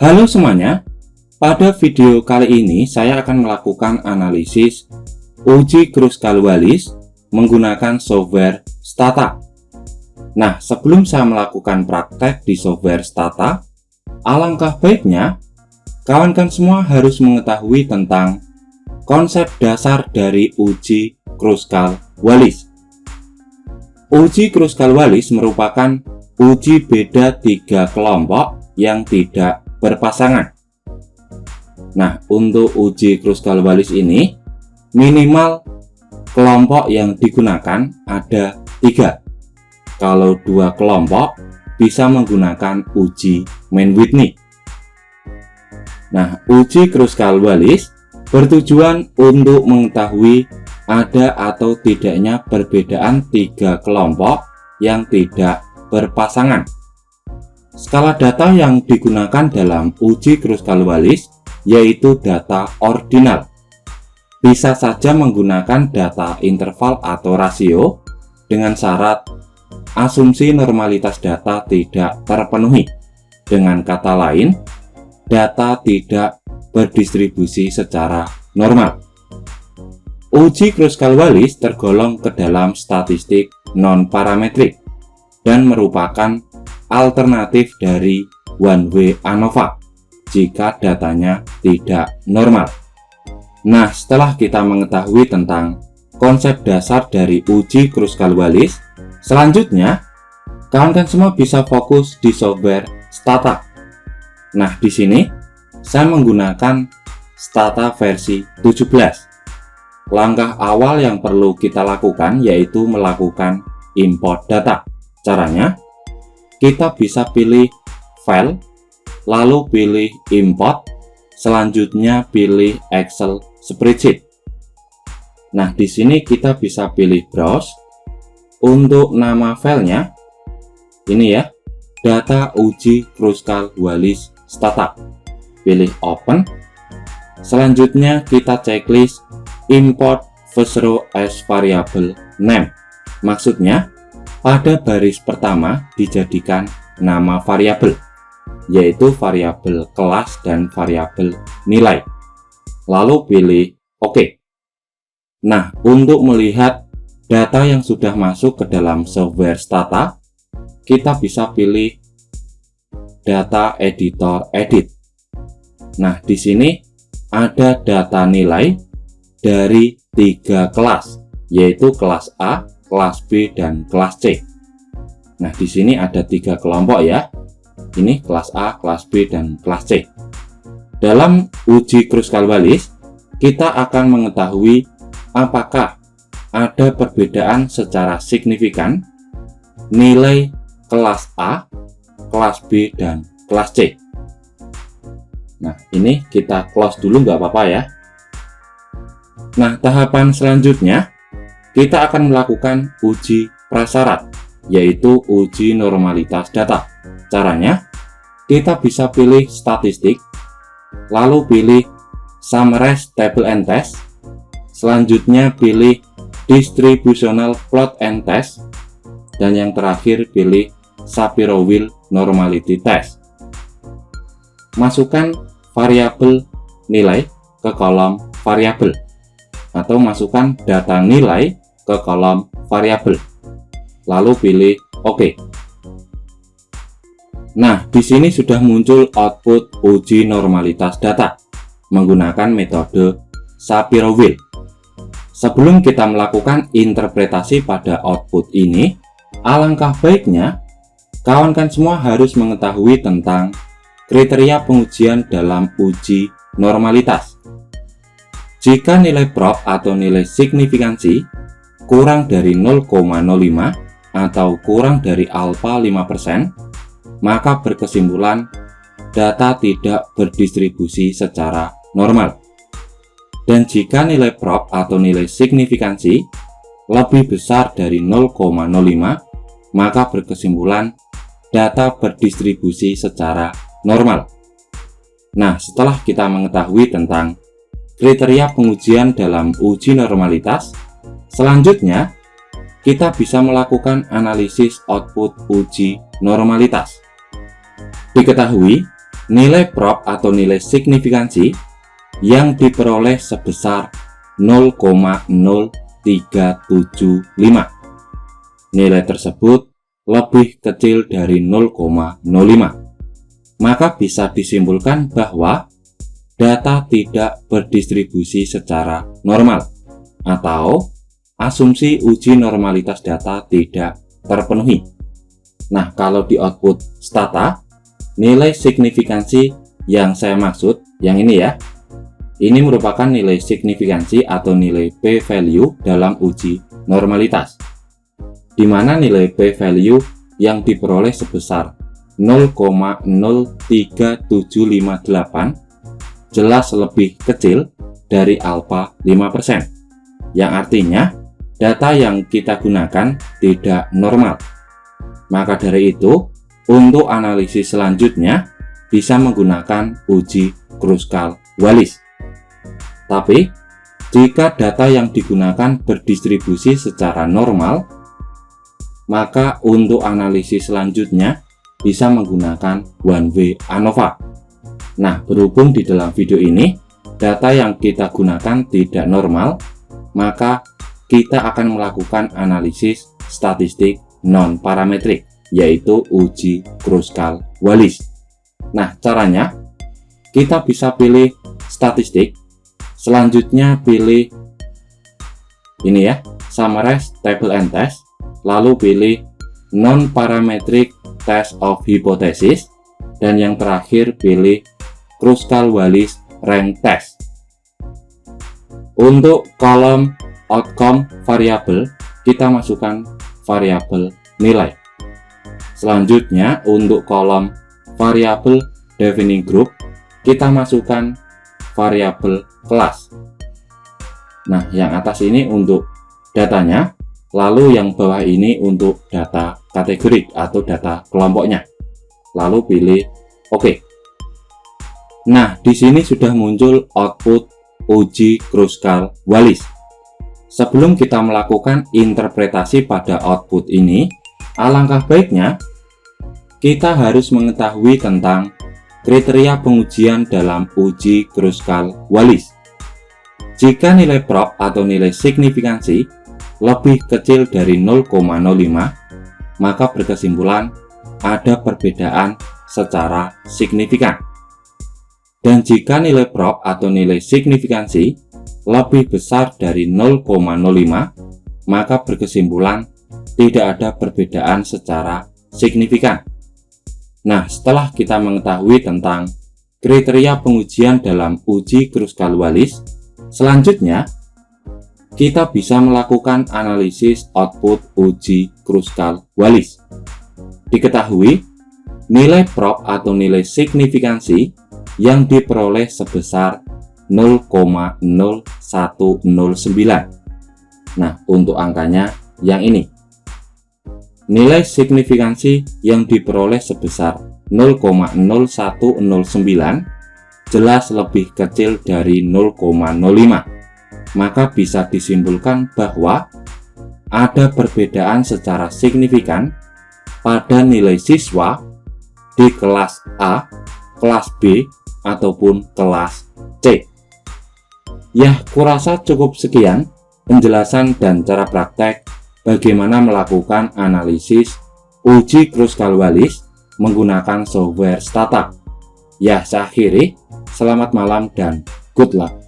Halo semuanya, pada video kali ini saya akan melakukan analisis uji Kruskal-Wallis menggunakan software Stata. Nah, sebelum saya melakukan praktek di software Stata, alangkah baiknya kawan-kawan semua harus mengetahui tentang konsep dasar dari uji Kruskal-Wallis. Uji Kruskal-Wallis merupakan uji beda tiga kelompok yang tidak berpasangan. Nah, untuk uji Kruskal-Wallis ini minimal kelompok yang digunakan ada 3. Kalau 2 kelompok bisa menggunakan uji Mann-Whitney. Nah, uji Kruskal-Wallis bertujuan untuk mengetahui ada atau tidaknya perbedaan 3 kelompok yang tidak berpasangan. Skala data yang digunakan dalam uji Kruskal-Wallis yaitu data ordinal. Bisa saja menggunakan data interval atau rasio dengan syarat asumsi normalitas data tidak terpenuhi. Dengan kata lain, data tidak berdistribusi secara normal. Uji Kruskal-Wallis tergolong ke dalam statistik non-parametrik dan merupakan alternatif dari one-way ANOVA jika datanya tidak normal. Nah, setelah kita mengetahui tentang konsep dasar dari uji Kruskal-Wallis, selanjutnya kawan-kawan semua bisa fokus di software Stata. Nah, di sini saya menggunakan Stata versi 17. Langkah awal yang perlu kita lakukan yaitu melakukan import data. Caranya, kita bisa pilih file, lalu pilih import, selanjutnya pilih Excel spreadsheet. Nah, di sini kita bisa pilih browse. Untuk nama filenya, ini ya, data uji Kruskal-Wallis Stata. Pilih open. Selanjutnya kita checklist import first row as variable name. Maksudnya, pada baris pertama dijadikan nama variabel, yaitu variabel kelas dan variabel nilai. Lalu pilih OK. Nah, untuk melihat data yang sudah masuk ke dalam software Stata, kita bisa pilih data editor edit. Nah, di sini ada data nilai dari 3 kelas, yaitu kelas A, kelas B, dan kelas C. Nah, di sini ada 3 kelompok ya. Ini kelas A, kelas B, dan kelas C. Dalam uji Kruskal-Wallis, kita akan mengetahui apakah ada perbedaan secara signifikan nilai kelas A, kelas B, dan kelas C. Nah, ini kita close dulu nggak apa-apa ya. Nah, tahapan selanjutnya kita akan melakukan uji prasyarat, yaitu uji normalitas data. Caranya, kita bisa pilih statistik, lalu pilih summarize table and test, selanjutnya pilih distributional plot and test, dan yang terakhir pilih Shapiro-Wilk normality test. Masukkan variabel nilai ke kolom variabel, atau masukkan data nilai ke kolom variabel, lalu pilih OK. Nah, di sini sudah muncul output uji normalitas data menggunakan metode Shapiro-Wilk. Sebelum kita melakukan interpretasi pada output ini, alangkah baiknya kawan-kawan semua harus mengetahui tentang kriteria pengujian dalam uji normalitas. Jika nilai prop atau nilai signifikansi kurang dari 0,05 atau kurang dari alfa 5%, maka berkesimpulan data tidak berdistribusi secara normal. Dan jika nilai prop atau nilai signifikansi lebih besar dari 0,05, maka berkesimpulan data berdistribusi secara normal. Nah, setelah kita mengetahui tentang kriteria pengujian dalam uji normalitas, selanjutnya kita bisa melakukan analisis output uji normalitas. Diketahui nilai prop atau nilai signifikansi yang diperoleh sebesar 0,0375. Nilai tersebut lebih kecil dari 0,05. Maka bisa disimpulkan bahwa data tidak berdistribusi secara normal atau asumsi uji normalitas data tidak terpenuhi. Nah, kalau di output stata, nilai signifikansi yang saya maksud, yang ini ya, ini merupakan nilai signifikansi atau nilai p-value dalam uji normalitas, di mana nilai p-value yang diperoleh sebesar 0,03758 jelas lebih kecil dari alfa 5%, yang artinya data yang kita gunakan tidak normal. Maka dari itu, untuk analisis selanjutnya bisa menggunakan uji Kruskal-Wallis. Tapi, jika data yang digunakan berdistribusi secara normal, maka untuk analisis selanjutnya bisa menggunakan one-way ANOVA. Nah, berhubung di dalam video ini data yang kita gunakan tidak normal, maka kita akan melakukan analisis statistik non-parametrik, yaitu uji Kruskal-Wallis. Nah, caranya kita bisa pilih statistik, selanjutnya pilih ini ya, summarize table and test, lalu pilih non-parametric test of hypothesis, dan yang terakhir pilih Kruskal-Wallis rank test. Untuk kolom outcome variable, kita masukkan variabel nilai. Selanjutnya untuk kolom variabel defining group, kita masukkan variabel kelas. Nah, yang atas ini untuk datanya, lalu yang bawah ini untuk data kategori atau data kelompoknya. Lalu pilih OK. Nah, di sini sudah muncul output uji Kruskal-Wallis. Sebelum kita melakukan interpretasi pada output ini, alangkah baiknya kita harus mengetahui tentang kriteria pengujian dalam uji Kruskal-Wallis. Jika nilai prop atau nilai signifikansi lebih kecil dari 0,05, maka berkesimpulan ada perbedaan secara signifikan. Dan jika nilai prop atau nilai signifikansi lebih besar dari 0,05, maka berkesimpulan tidak ada perbedaan secara signifikan. Nah, setelah kita mengetahui tentang kriteria pengujian dalam uji Kruskal-Wallis, selanjutnya kita bisa melakukan analisis output uji Kruskal-Wallis. Diketahui, nilai prop atau nilai signifikansi yang diperoleh sebesar 0,0109. Nah, untuk angkanya yang ini. Nilai signifikansi yang diperoleh sebesar 0,0109 jelas lebih kecil dari 0,05. Maka bisa disimpulkan bahwa ada perbedaan secara signifikan pada nilai siswa di kelas A, kelas B, ataupun kelas C. Ya, kurasa cukup sekian penjelasan dan cara praktek bagaimana melakukan analisis uji Kruskal-Wallis menggunakan software Stata. Ya, saya akhiri. Selamat malam dan good luck.